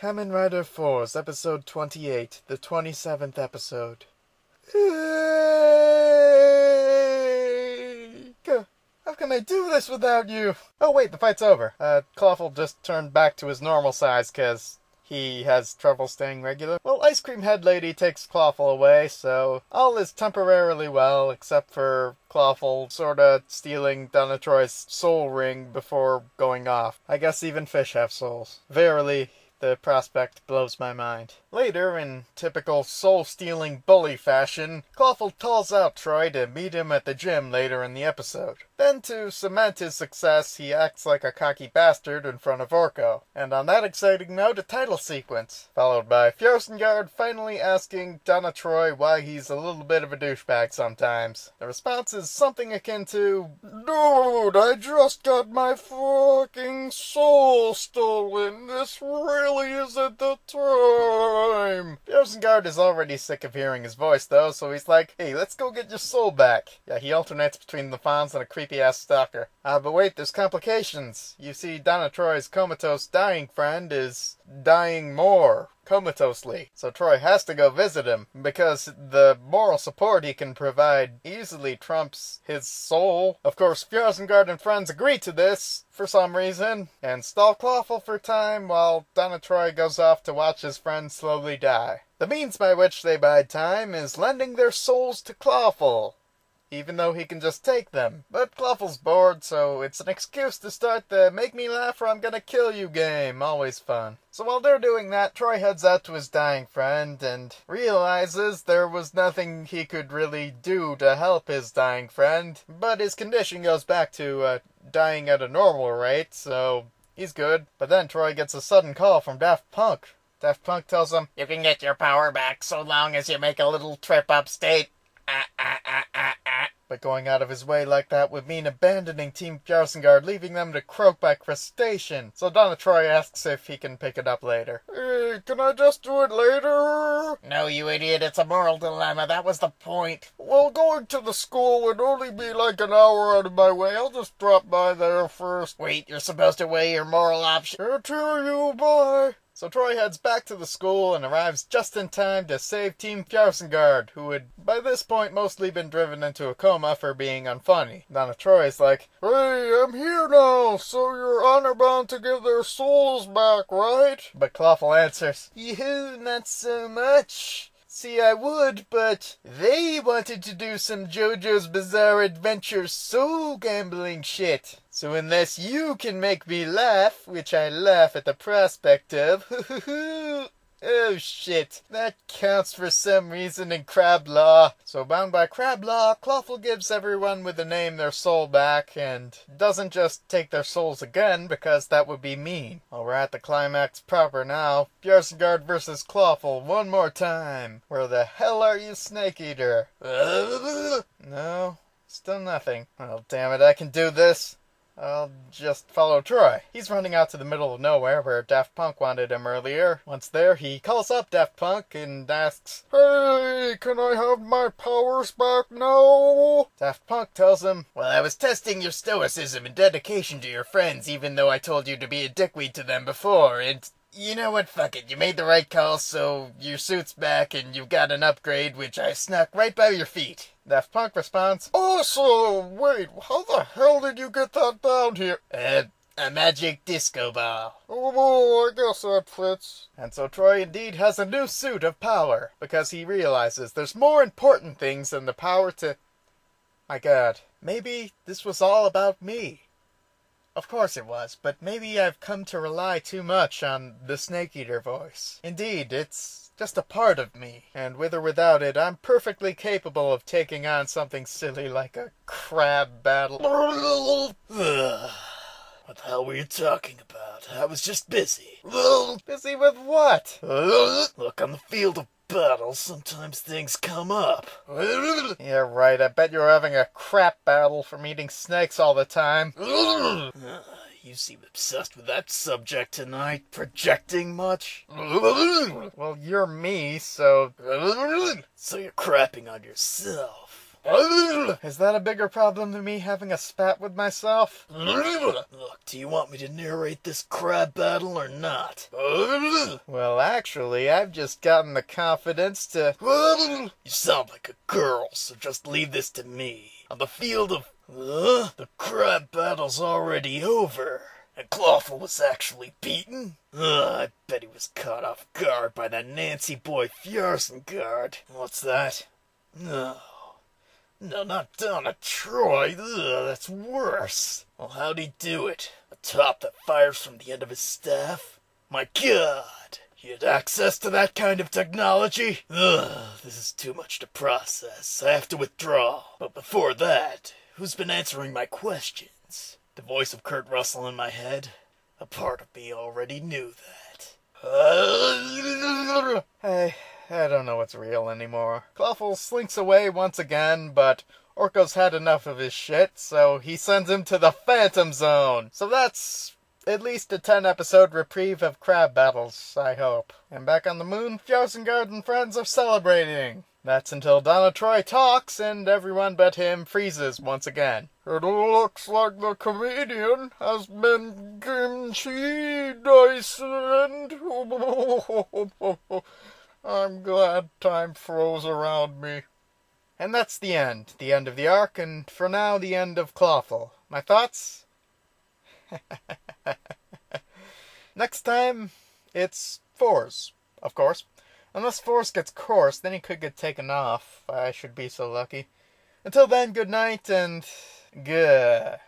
Kamen Rider 4's episode 28, the 27th episode. How can I do this without you? Oh wait, the fight's over. Clawful just turned back to his normal size cause he has trouble staying regular. Well, Ice Cream Head Lady takes Clawful away, so all is temporarily well, except for Clawful sorta stealing Donna Troy's soul ring before going off. I guess even fish have souls. Verily, the prospect blows my mind. Later, in typical soul-stealing bully fashion, Clawful calls out Troy to meet him at the gym later in the episode. Then, to cement his success, he acts like a cocky bastard in front of Orko. And on that exciting note, a title sequence, followed by Fjörsengard finally asking Donna Troy why he's a little bit of a douchebag sometimes. The response is something akin to, "Dude, I just got my fucking soul stolen. This really isn't the time." Fjörsengard is already sick of hearing his voice though, so he's like, "Hey, let's go get your soul back." Yeah, he alternates between the Fonz and a creepy-ass stalker. But wait, there's complications. You see, Donna Troy's comatose dying friend is dying more comatosely. So Troy has to go visit him, because the moral support he can provide easily trumps his soul. Of course, Fjörsengard and friends agree to this, for some reason, and stall Clawful for time while Donna Troy goes off to watch his friend slowly die. The means by which they bide time is lending their souls to Clawful, even though he can just take them. But Clawful's bored, so it's an excuse to start the make me laugh or I'm gonna kill you game. Always fun. So while they're doing that, Troy heads out to his dying friend and realizes there was nothing he could really do to help his dying friend, but his condition goes back to dying at a normal rate, so he's good. But then Troy gets a sudden call from Daft Punk. Daft Punk tells him, "You can get your power back so long as you make a little trip upstate." But going out of his way like that would mean abandoning Team Fjörsengard, leaving them to croak by crustacean. So Donna Troy asks if he can pick it up later. "Hey, can I just do it later?" "No, you idiot, it's a moral dilemma, that was the point." "Well, going to the school would only be like an hour out of my way. I'll just drop by there first." "Wait, you're supposed to weigh your moral option." "Can't hear you, bye." So Troy heads back to the school and arrives just in time to save Team Fjörsengard, who had by this point mostly been driven into a coma for being unfunny. Donna Troy's like, "Hey, I'm here now, so you're honor bound to give their souls back, right?" But Clawful answers, "Yoo, not so much. See, I would, but they wanted to do some JoJo's Bizarre Adventure soul gambling shit. So unless you can make me laugh, which I laugh at the prospect of, oh shit, that counts for some reason in crab law." So bound by crab law, Clawful gives everyone with a name their soul back, and doesn't just take their souls again, because that would be mean. Well, we're at the climax proper now. Fjörsengard versus Clawful one more time. Where the hell are you, Snake Eater? No, still nothing. Well, damn it, I can do this. I'll just follow Troy. He's running out to the middle of nowhere where Daft Punk wanted him earlier. Once there, he calls up Daft Punk and asks, "Hey, can I have my powers back now?" Daft Punk tells him, "Well, I was testing your stoicism and dedication to your friends, even though I told you to be a dickweed to them before, and you know what, fuck it, you made the right call, so your suit's back and you've got an upgrade, which I snuck right by your feet." Daft Punk responds, "Awesome! Wait, how the hell did you get that down here?" A magic disco ball." "Oh, I guess that fits." And so Troy indeed has a new suit of power, because he realizes there's more important things than the power to... My god, maybe this was all about me. Of course it was, but maybe I've come to rely too much on the Snake Eater voice. Indeed, it's just a part of me, and with or without it, I'm perfectly capable of taking on something silly like a crab battle. What the hell were you talking about? I was just busy. Busy with what? Look, on the field of battle, sometimes things come up. Yeah, right, I bet you're having a crap battle from eating snakes all the time. You seem obsessed with that subject tonight. Projecting much? Well, you're me, so... So you're crapping on yourself. Is that a bigger problem than me having a spat with myself? Look, do you want me to narrate this crab battle or not? Well, actually, I've just gotten the confidence to... You sound like a girl, so just leave this to me. On the field of... the crab battle's already over. And Clawful was actually beaten? I bet he was caught off guard by that Nancy boy Fjarsengard. What's that? No, not Donna Troy. That's worse. Well, how'd he do it? A top that fires from the end of his staff? My God! He had access to that kind of technology? This is too much to process. I have to withdraw. But before that, who's been answering my questions? The voice of Kurt Russell in my head? A part of me already knew that. Hey, I don't know what's real anymore. Clawful slinks away once again, but Orko's had enough of his shit, so he sends him to the Phantom Zone. So that's at least a 10-episode reprieve of crab battles, I hope. And back on the moon, Fjarsengard and friends are celebrating. That's until Donna Troy talks and everyone but him freezes once again. It looks like the comedian has been kimchi diced. I'm glad time froze around me. And that's the end. The end of the arc, and for now, the end of Clawful. My thoughts? Next time, it's Force, of course. Unless Force gets coarse, then he could get taken off. I should be so lucky. Until then, good night and good.